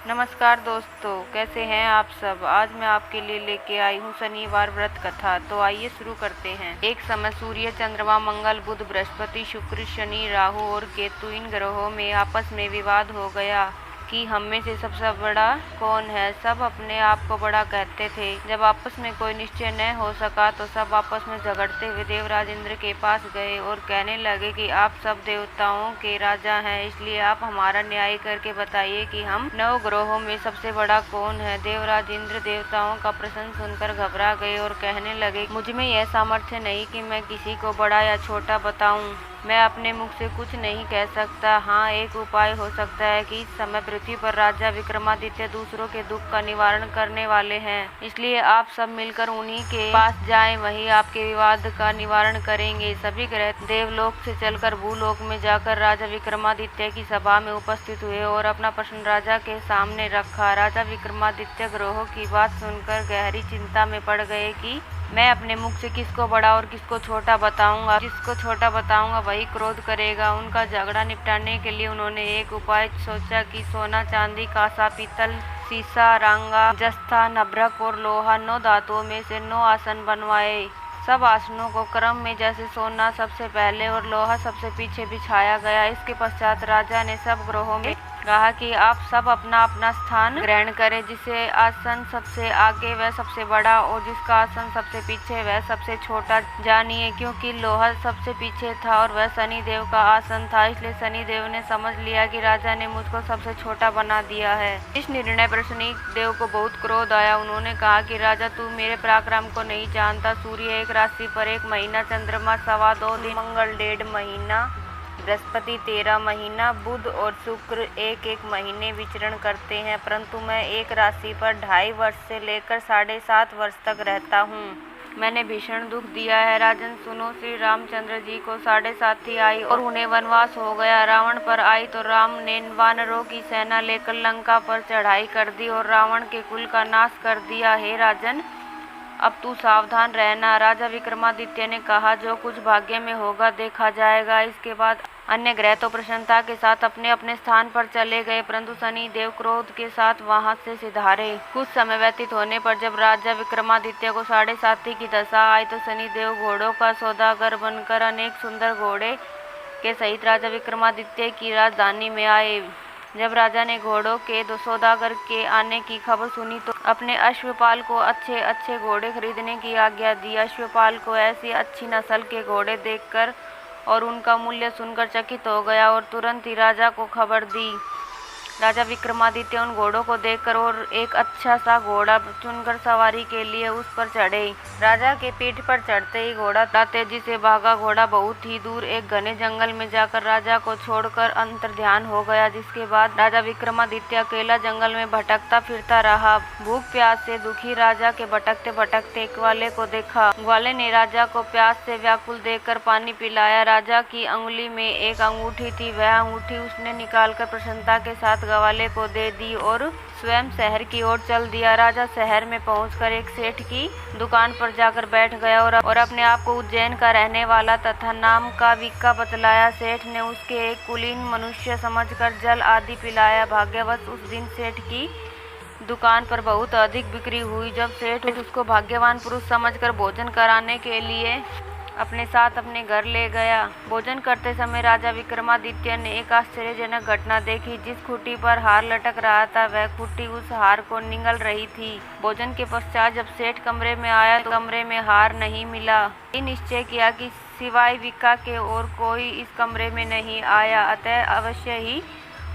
नमस्कार दोस्तों, कैसे हैं आप सब। आज मैं आपके लिए लेके आई हूँ शनिवार व्रत कथा। तो आइए शुरू करते हैं। एक समय सूर्य, चंद्रमा, मंगल, बुध, बृहस्पति, शुक्र, शनि, राहु और केतु इन ग्रहों में आपस में विवाद हो गया कि हम में से सबसे बड़ा कौन है। सब अपने आप को बड़ा कहते थे। जब आपस में कोई निश्चय न हो सका तो सब आपस में झगड़ते हुए देवराज इंद्र के पास गए और कहने लगे कि आप सब देवताओं के राजा हैं, इसलिए आप हमारा न्याय करके बताइए कि हम 9 ग्रहों में सबसे बड़ा कौन है। देवराज इंद्र देवताओं का प्रश्न सुनकर घबरा गए और कहने लगे, मुझ में यह सामर्थ्य नहीं कि मैं किसी को बड़ा या छोटा बताऊं। मैं अपने मुख से कुछ नहीं कह सकता। हाँ, एक उपाय हो सकता है कि इस समय पृथ्वी पर राजा विक्रमादित्य दूसरों के दुख का निवारण करने वाले हैं, इसलिए आप सब मिलकर उन्हीं के पास जाएं, वही आपके विवाद का निवारण करेंगे। सभी ग्रह देवलोक से चलकर भूलोक में जाकर राजा विक्रमादित्य की सभा में उपस्थित हुए और अपना प्रश्न राजा के सामने रखा। राजा विक्रमादित्य ग्रहों की बात सुनकर गहरी चिंता में पड़ गए कि मैं अपने मुख से किसको बड़ा और किसको छोटा बताऊंगा। जिसको छोटा बताऊंगा वही क्रोध करेगा। उनका झगड़ा निपटाने के लिए उन्होंने एक उपाय सोचा कि सोना, चांदी, कांसा, पीतल, सीसा, रांगा, जस्ता, नभ्रक और लोहा 9 धातुओं में से 9 आसन बनवाए। सब आसनों को क्रम में जैसे सोना सबसे पहले और लोहा सबसे पीछे बिछाया गया। इसके पश्चात राजा ने सब ग्रहों में कहा कि आप सब अपना अपना स्थान ग्रहण करें। जिसे आसन सबसे आगे वह सबसे बड़ा और जिसका आसन सबसे पीछे वह सबसे छोटा जानिए। क्योंकि लोहा सबसे पीछे था और वह शनिदेव का आसन था, इसलिए शनिदेव ने समझ लिया कि राजा ने मुझको सबसे छोटा बना दिया है। इस निर्णय पर शनिदेव को बहुत क्रोध आया। उन्होंने कहा कि राजा, तू मेरे पराक्रम को नहीं जानता। सूर्य एक राशि पर 1 महीना, चंद्रमा 2.25 दिन, मंगल 1.5 महीना, बृहस्पति 13 महीना, बुध और शुक्र 1-1 महीने विचरण करते हैं, परंतु मैं एक राशि पर 2.5 वर्ष से लेकर 7.5 वर्ष तक रहता हूँ। मैंने भीषण दुख दिया है। राजन सुनो, श्री रामचंद्र जी को 7.5 आई और उन्हें वनवास हो गया। रावण पर आई तो राम ने वानरों की सेना लेकर लंका पर चढ़ाई कर दी और रावण के कुल का नाश कर दिया। हे राजन, अब तू सावधान रहना। राजा विक्रमादित्य ने कहा, जो कुछ भाग्य में होगा देखा जाएगा। इसके बाद अन्य ग्रह तो प्रसन्नता के साथ अपने अपने स्थान पर चले गए, परंतु शनिदेव क्रोध के साथ वहां से सिधारे। कुछ समय व्यतीत होने पर जब राजा विक्रमादित्य को 7.5 की दशा आई तो शनिदेव घोड़ों का सौदागर बनकर अनेक सुंदर घोड़े के सहित राजा विक्रमादित्य की राजधानी में आए। जब राजा ने घोड़ों के सौदागर के आने की खबर सुनी तो अपने अश्वपाल को अच्छे अच्छे घोड़े खरीदने की आज्ञा दी। अश्वपाल को ऐसी अच्छी नस्ल के घोड़े देखकर और उनका मूल्य सुनकर चकित हो गया और तुरंत ही राजा को खबर दी। राजा विक्रमादित्य उन घोड़ों को देखकर और एक अच्छा सा घोड़ा चुनकर सवारी के लिए उस पर चढ़े। राजा के पीठ पर चढ़ते ही घोड़ा तेजी से भागा। घोड़ा बहुत ही दूर एक घने जंगल में जाकर राजा को छोड़कर अंतर्ध्यान हो गया। जिसके बाद राजा विक्रमादित्य अकेला जंगल में भटकता फिरता रहा। भूख प्यास से दुखी राजा के भटकते भटकते एक ग्वाले को देखा। ग्वाले ने राजा को प्यास से व्याकुल देखकर पानी पिलाया। राजा की अंगुली में एक अंगूठी थी, वह अंगूठी उसने निकालकर प्रसन्नता के साथ ग्वाले को दे दी और स्वयं शहर की ओर चल दिया। राजा शहर में पहुंचकर एक सेठ की दुकान पर जाकर बैठ गया और अपने आप को उज्जैन का रहने वाला तथा नाम का विक्का बतलाया। सेठ ने उसके एक कुलीन मनुष्य समझकर जल आदि पिलाया। भाग्यवश उस दिन सेठ की दुकान पर बहुत अधिक बिक्री हुई। जब सेठ उसको भाग्यवान पुरुष समझकर भोजन कराने के लिए अपने साथ अपने घर ले गया। भोजन करते समय राजा विक्रमादित्य ने एक आश्चर्यजनक घटना देखी। जिस खूंटी पर हार लटक रहा था वह खूंटी उस हार को निगल रही थी। भोजन के पश्चात जब सेठ कमरे में आया तो कमरे में हार नहीं मिला। ये निश्चय किया कि सिवाय विक्का के और कोई इस कमरे में नहीं आया, अतः अवश्य ही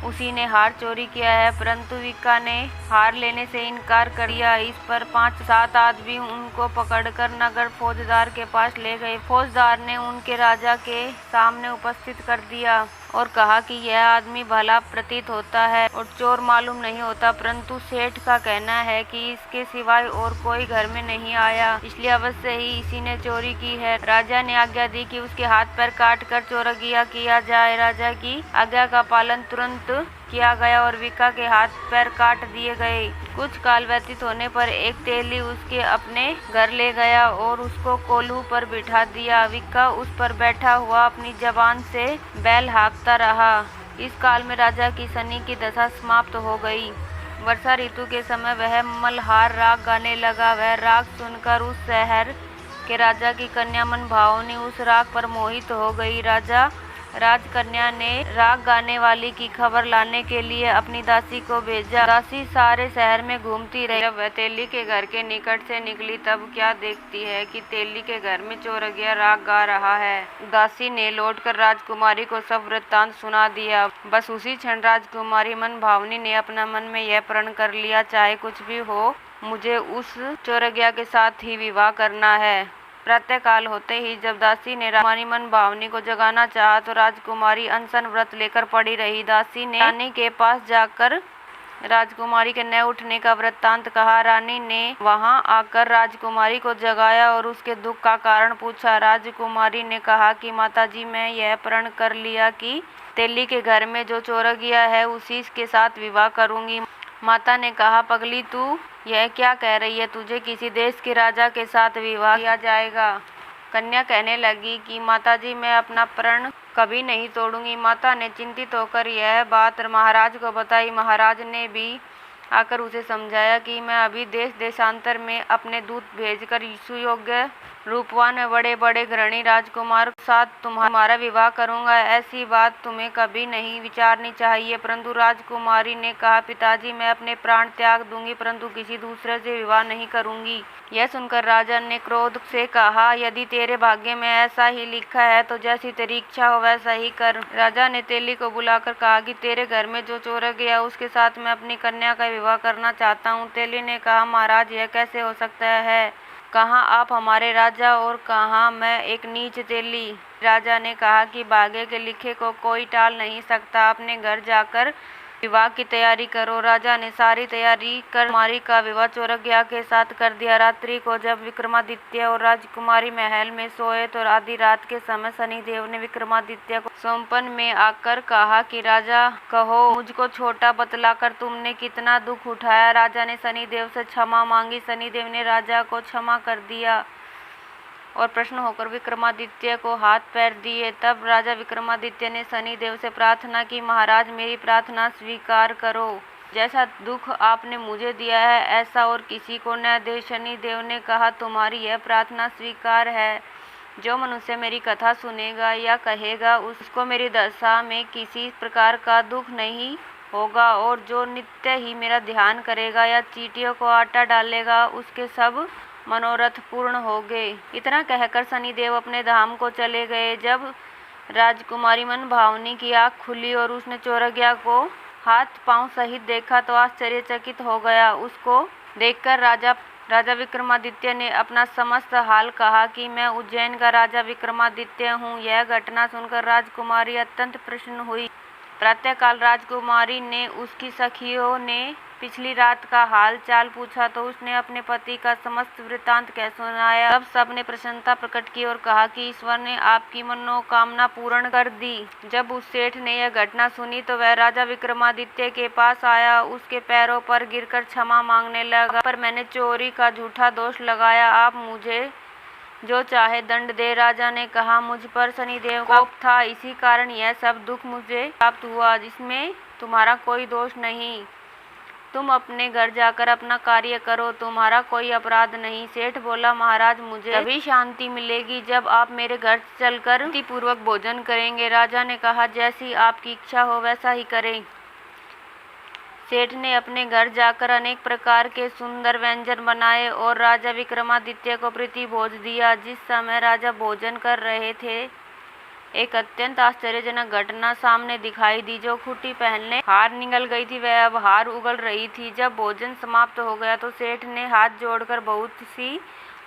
उसी ने हार चोरी किया है। परंतु विक्का ने हार लेने से इनकार कर दिया। इस पर 5-7 आदमी उनको पकड़कर नगर फौजदार के पास ले गए। फौजदार ने उनके राजा के सामने उपस्थित कर दिया और कहा कि यह आदमी भला प्रतीत होता है और चोर मालूम नहीं होता, परंतु सेठ का कहना है कि इसके सिवाय और कोई घर में नहीं आया, इसलिए अवश्य ही इसी ने चोरी की है। राजा ने आज्ञा दी कि उसके हाथ पैर काट कर चोरगिया किया जाए। राजा की आज्ञा का पालन तुरंत किया गया और विक्का के हाथ पैर काट दिए गए। कुछ काल व्यतीत होने पर एक तेली उसके अपने घर ले गया और उसको कोल्हू पर बिठा दिया। विक्का उस पर बैठा हुआ अपनी जबान से बैल हाँकता रहा। इस काल में राजा की शनि की दशा समाप्त हो गई। वर्षा ऋतु के समय वह मल्हार राग गाने लगा। वह राग सुनकर उस शहर के राजा की कन्या मनभावनी उस राग पर मोहित हो गई। राजकन्या ने राग गाने वाली की खबर लाने के लिए अपनी दासी को भेजा। दासी सारे शहर में घूमती रही। जब वह तेली के घर के निकट से निकली तब क्या देखती है कि तेली के घर में चोरगिया राग गा रहा है। दासी ने लौटकर राजकुमारी को सब वृत्तांत सुना दिया। बस उसी क्षण राजकुमारी मनभावनी ने अपना मन में यह प्रण कर लिया, चाहे कुछ भी हो मुझे उस चोरगिया के साथ ही विवाह करना है। प्रातःकाल होते ही जब दासी ने राजकुमारी मनभावनी को जगाना चाहा तो राजकुमारी अनशन व्रत लेकर पड़ी रही। दासी ने रानी के पास जाकर राजकुमारी के न उठने का वृत्तांत कहा। रानी ने वहां आकर राजकुमारी को जगाया और उसके दुख का कारण पूछा। राजकुमारी ने कहा कि माताजी, मैं यह प्रण कर लिया कि तेली के घर में जो चोरगिया है उसी के साथ विवाह करूंगी। माता ने कहा, पगली तू यह क्या कह रही है, तुझे किसी देश के राजा के साथ विवाह किया जाएगा। कन्या कहने लगी कि माताजी, मैं अपना प्रण कभी नहीं तोड़ूंगी। माता ने चिंतित होकर यह बात महाराज को बताई। महाराज ने भी आकर उसे समझाया कि मैं अभी देश देशांतर में अपने दूत भेजकर सुयोग्य रूपवान में बड़े बड़े घृणी राजकुमार के साथ तुम्हारा विवाह करूंगा। ऐसी बात तुम्हें कभी नहीं विचारनी चाहिए। परंतु राजकुमारी ने कहा, पिताजी, मैं अपने प्राण त्याग दूंगी परंतु किसी दूसरे से विवाह नहीं करूंगी। यह सुनकर राजा ने क्रोध से कहा, यदि तेरे भाग्य में ऐसा ही लिखा है तो जैसी तेरी इच्छा हो वैसा ही कर। राजा ने तेली को बुलाकर कहा कि तेरे घर में जो चोरगिया उसके साथ मैं अपनी कन्या का विवाह करना चाहता हूँ। तेली ने कहा, महाराज, यह कैसे हो सकता है? कहाँ आप हमारे राजा और कहाँ मैं एक नीच तेली। राजा ने कहा कि भाग्य के लिखे को कोई टाल नहीं सकता, अपने घर जाकर विवाह की तैयारी करो। राजा ने सारी तैयारी कर कुमारी का विवाह चोरगिया के साथ कर दिया। रात्रि को जब विक्रमादित्य और राजकुमारी महल में सोए तो आधी रात के समय शनिदेव ने विक्रमादित्य को स्वप्न में आकर कहा कि राजा, कहो मुझको छोटा बतलाकर तुमने कितना दुख उठाया। राजा ने शनिदेव से क्षमा मांगी। शनिदेव ने राजा को क्षमा कर दिया और प्रसन्न होकर विक्रमादित्य को हाथ पैर दिए। तब राजा विक्रमादित्य ने शनिदेव से प्रार्थना की, महाराज, मेरी प्रार्थना स्वीकार करो। जैसा दुख आपने मुझे दिया है ऐसा और किसी को न दे। शनिदेव ने कहा, तुम्हारी यह प्रार्थना स्वीकार है। जो मनुष्य मेरी कथा सुनेगा या कहेगा उसको मेरी दशा में किसी प्रकार का दुख नहीं होगा, और जो नित्य ही मेरा ध्यान करेगा या चींटियों को आटा डालेगा उसके सब मनोरथ पूर्ण हो गए। इतना कहकर शनिदेव अपने धाम को चले गए। जब राजकुमारी मनभावनी की आँख खुली और उसने चोरगिया को हाथ पांव सहित देखा तो आश्चर्यचकित हो गया। उसको देखकर राजा विक्रमादित्य ने अपना समस्त हाल कहा कि मैं उज्जैन का राजा विक्रमादित्य हूँ। यह घटना सुनकर राजकुमारी अत्यंत प्रसन्न हुई। प्रातःकाल राजकुमारी ने उसकी सखियों ने पिछली रात का हाल चाल पूछा तो उसने अपने पति का समस्त वृत्तांत कह सुनाया। तब सब ने प्रसन्नता प्रकट की और कहा कि ईश्वर ने आपकी मनोकामना पूर्ण कर दी। जब उस सेठ ने यह घटना सुनी तो वह राजा विक्रमादित्य के पास आया, उसके पैरों पर गिरकर क्षमा मांगने लगा। पर मैंने चोरी का झूठा दोष लगाया, आप मुझे जो चाहे दंड दे। राजा ने कहा, मुझ पर शनिदेव का कोप था, इसी कारण यह सब दुख मुझे प्राप्त हुआ, जिसमें तुम्हारा कोई दोष नहीं। तुम अपने घर जाकर अपना कार्य करो, तुम्हारा कोई अपराध नहीं। सेठ बोला, महाराज, मुझे तभी शांति मिलेगी जब आप मेरे घर चलकर शांतिपूर्वक भोजन करेंगे। राजा ने कहा, जैसी आपकी इच्छा हो वैसा ही करें। सेठ ने अपने घर जाकर अनेक प्रकार के सुंदर व्यंजन बनाए और राजा विक्रमादित्य को प्रीति भोज दिया। जिस समय राजा भोजन कर रहे थे एक अत्यंत आश्चर्यजनक घटना सामने दिखाई दी। जो खूंटी पहनने हार निगल गई थी वह अब हार उगल रही थी। जब भोजन समाप्त हो गया तो सेठ ने हाथ जोड़कर बहुत सी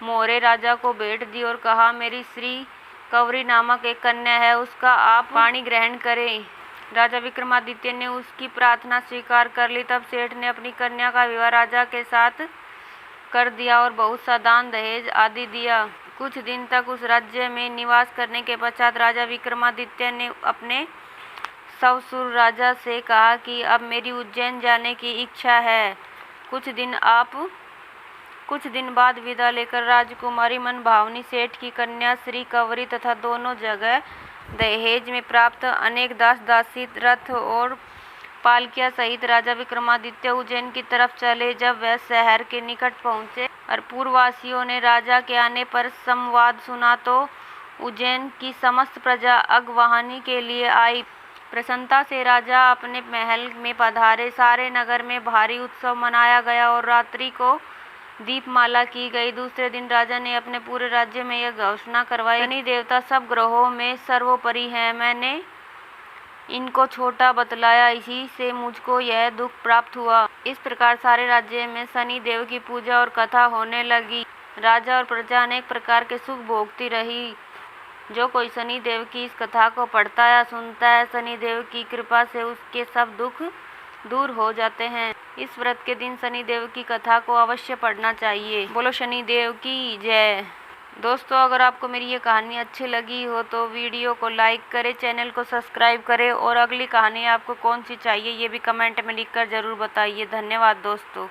मोहरें राजा को भेंट दी और कहा, मेरी श्री कवरी नामक एक कन्या है, उसका आप पाणी ग्रहण करें। राजा विक्रमादित्य ने उसकी प्रार्थना स्वीकार कर ली। तब सेठ ने अपनी कन्या का विवाह राजा के साथ कर दिया और बहुत सा दान दहेज आदि दिया। कुछ दिन तक उस राज्य में निवास करने के पश्चात राजा विक्रमादित्य ने अपने ससुर राजा से कहा कि अब मेरी उज्जैन जाने की इच्छा है। कुछ दिन बाद विदा लेकर राजकुमारी मनभावनी सेठ की कन्या श्री कवरी तथा दोनों जगह दहेज में प्राप्त अनेक दास दासी रथ और पालकिया सहित राजा विक्रमादित्य उज्जैन की तरफ चले। जब वह शहर के निकट पहुँचे और पूर्ववासियों ने राजा के आने पर संवाद सुना तो उज्जैन की समस्त प्रजा अगवानी के लिए आई। प्रसन्नता से राजा अपने महल में पधारे। सारे नगर में भारी उत्सव मनाया गया और रात्रि को दीपमाला की गई। दूसरे दिन राजा ने अपने पूरे राज्य में यह घोषणा करवाई, शनि देवता सब ग्रहों में सर्वोपरि हैं। मैंने इनको छोटा बतलाया, इसी से मुझको यह दुख प्राप्त हुआ। इस प्रकार सारे राज्य में शनि देव की पूजा और कथा होने लगी। राजा और प्रजा अनेक प्रकार के सुख भोगती रही। जो कोई शनि देव की इस कथा को पढ़ता या सुनता है, शनि देव की कृपा से उसके सब दुख दूर हो जाते हैं। इस व्रत के दिन शनि देव की कथा को अवश्य पढ़ना चाहिए। बोलो शनि देव की जय। दोस्तों, अगर आपको मेरी ये कहानी अच्छी लगी हो तो वीडियो को लाइक करें, चैनल को सब्सक्राइब करें और अगली कहानी आपको कौन सी चाहिए ये भी कमेंट में लिखकर ज़रूर बताइए। धन्यवाद दोस्तों।